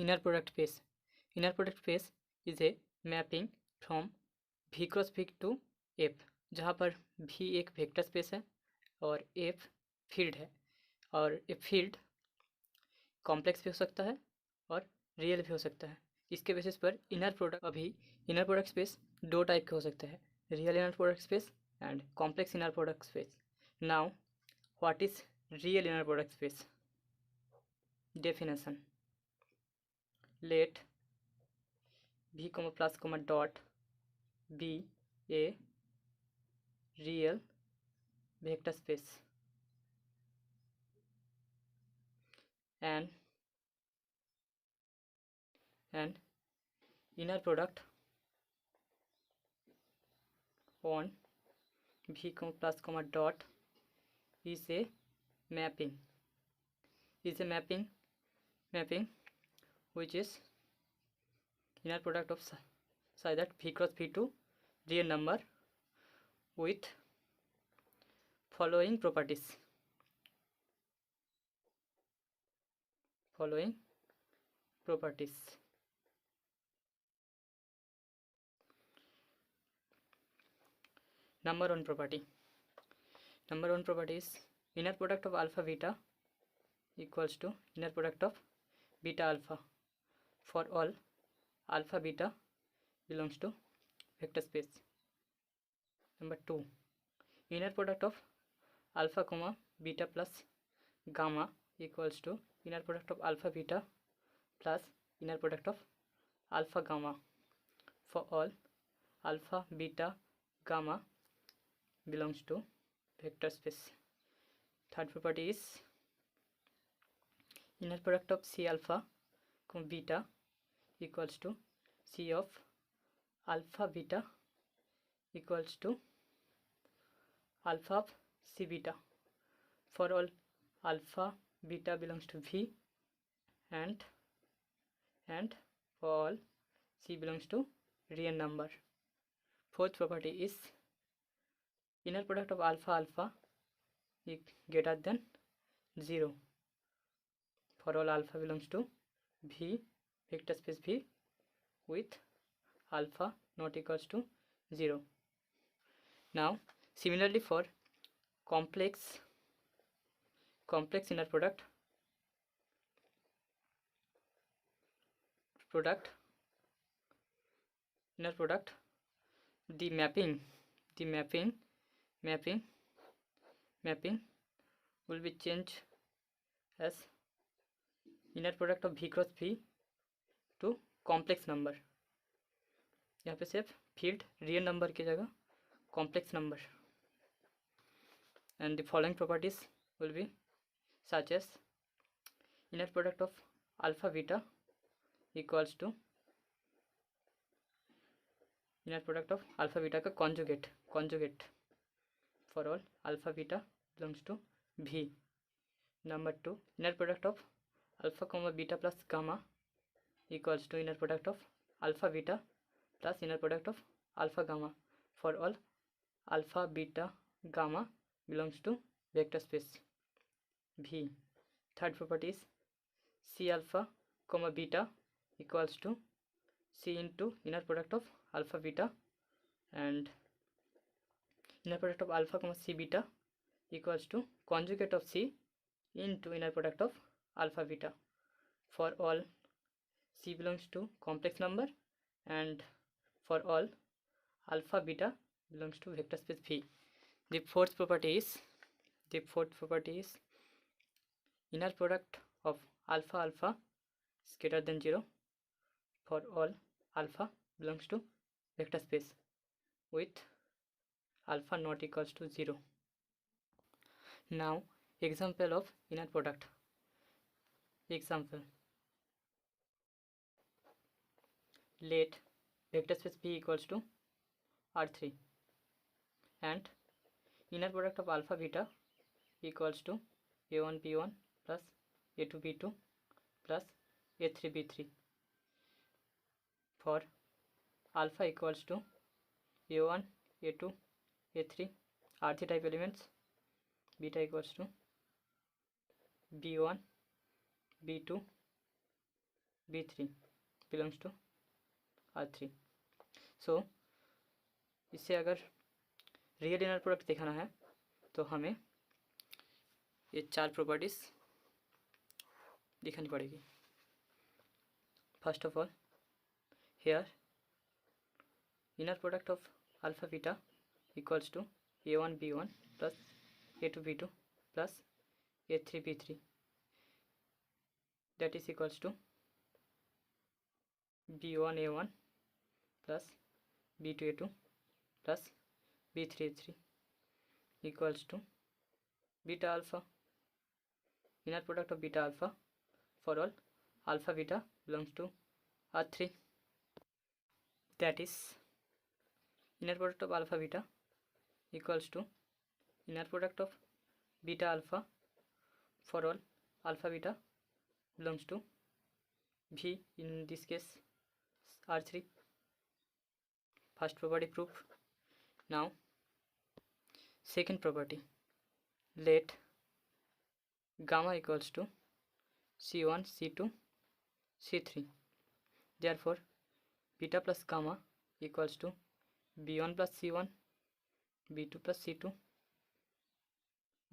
inner product space. Inner product space is a mapping from v cross v to f, जहाँ पर v एक vector space है और f field है, और ये फील्ड कॉम्प्लेक्स भी हो सकता है और रियल भी हो सकता है। इसके बेसिस पर इनर प्रोडक्ट स्पेस दो टाइप के हो सकते हैं, real inner product space and complex inner product space. Now what is real inner product space? Definition: let v plus dot be a real vector space and inner product on v plus dot is a mapping which is inner product of such that v cross v to real number with following properties. Number one property is inner product of alpha beta equals to inner product of beta alpha for all alpha beta belongs to vector space. Number 2, inner product of alpha comma beta plus gamma equals to inner product of alpha beta plus inner product of alpha gamma for all alpha beta gamma belongs to vector space. Third property is inner product of C alpha comma beta equals to C of alpha beta equals to alpha of C beta for all alpha beta belongs to V and for all C belongs to real number. Fourth property is inner product of alpha alpha is greater than 0 for all alpha belongs to V vector space V with alpha not equals to 0. Now similarly for complex inner product the mapping will be changed as inner product of v cross v to complex number. यहाँ पे सिर्फ field real number की जगह complex number, and the following properties will be such as inner product of alpha beta equals to inner product of alpha beta का conjugate for all alpha beta belongs to v. Number 2, inner product of alpha comma beta plus gamma equals to inner product of alpha beta plus inner product of alpha gamma for all alpha beta gamma belongs to vector space V. Third property is C alpha comma beta equals to C into inner product of alpha beta and inner product of alpha comma C beta equals to conjugate of C into inner product of alpha beta for all C belongs to complex number and for all alpha beta belongs to vector space V. The fourth property is inner product of alpha alpha is greater than 0 for all alpha belongs to vector space with alpha not equals to 0. Now example of inner product. Example: let vector space P equals to R3 and inner product of alpha beta equals to A1 B1 plus A2 B2 plus A3 B3 for alpha equals to A1 A2 A3 R3 type elements, beta equals to B1 B2 B3 belongs to R3। सो इससे अगर real inner product दिखाना है तो हमें ये 4 properties दिखानी पड़ेगी। First of all, here inner product of alpha beta equals to A1 B1 plus A2 B2 plus A3 B3, that is equals to B1 A1 plus B2 A2 plus B3 A3 equals to beta alpha, inner product of beta alpha for all alpha beta belongs to R3, that is inner product of alpha beta equals to inner product of beta alpha for all alpha beta belongs to V, in this case R3. First property proved. Now second property, let gamma equals to C1 C2 C3, therefore beta plus gamma equals to B1 plus C1 B2 plus C2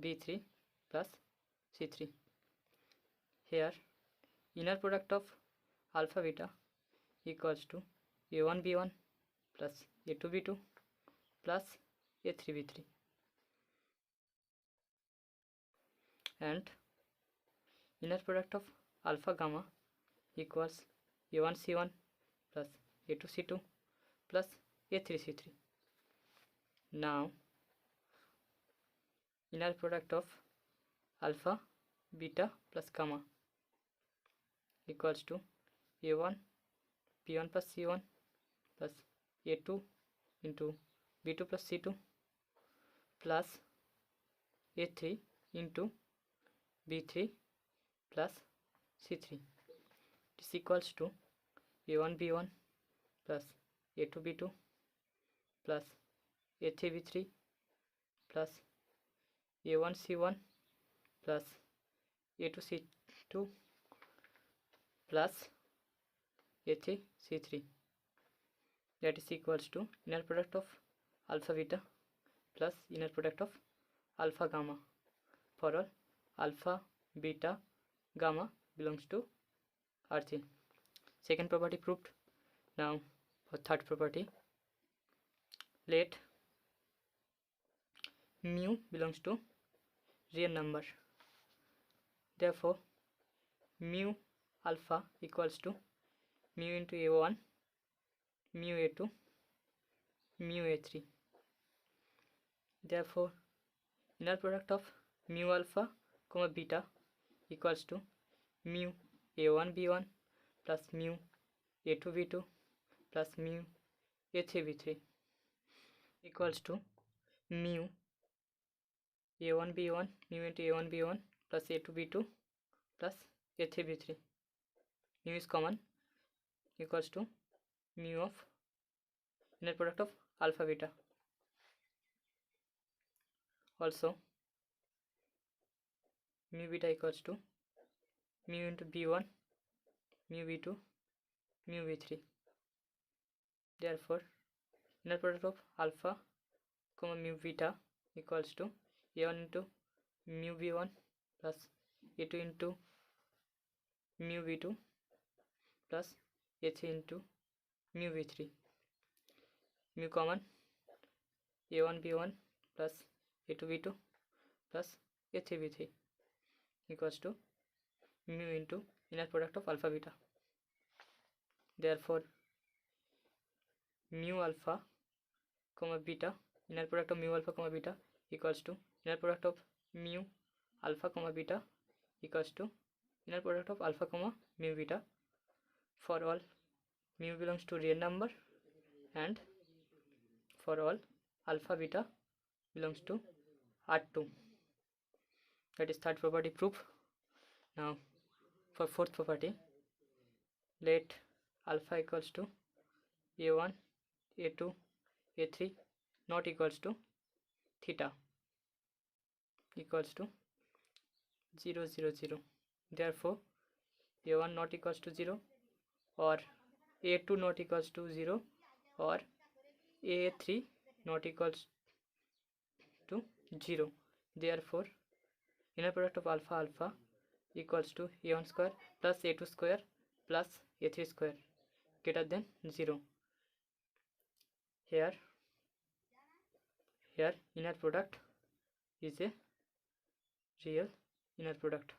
B3 plus C3. Here inner product of alpha beta equals to A1 B1 plus A2 B2 plus A3 B3, and inner product of alpha gamma equals A1 C1 plus A2 C2 plus A3 C3. Now inner product of alpha beta plus gamma equals to A1 B1 plus C1 plus A2 into B2 plus C2 plus A3 into B3 plus C3. This equals to A1 B1 plus A2 B2 plus A3 B3 plus A1 C1 plus A2 C2 plus A3 C3, that is equals to inner product of alpha beta plus inner product of alpha gamma for all alpha beta gamma belongs to R3. Second property proved. Now for third property, let mu belongs to real number, therefore mu alpha equals to mu into A1 mu A2 mu A3, therefore inner product of mu alpha comma beta equals to mu A1 B1 plus mu A2 B2 plus mu A3 B3 equals to mu A1 B1 mu into A1 B1 plus A2 B2 plus A3 B3. Mu is common, equals to mu of inner product of alpha beta. Also mu beta equals to mu into B1 mu B2 mu B3, therefore inner product of alpha comma mu beta equals to A1 into mu B1 plus A2 into mu B2 plus A3 into mu B3. Mu common, A1 B1 plus A2 B2 plus A3 B3 equals to mu into inner product of alpha beta. Therefore mu alpha comma beta, inner product of mu alpha comma beta equals to inner product of mu alpha comma beta equals to inner product of alpha comma mu beta for all mu belongs to real number and for all alpha beta belongs to R2. That is third property proof. Now for fourth property, let alpha equals to A1 A2 A3 not equals to theta equals to 0 0 0, therefore A1 not equals to 0, or a2 not equals to 0 or a3 not equals to 0. Therefore inner product of alpha alpha equals to a1 square plus a2 square plus a3 square greater than 0. Here inner product is a real inner product.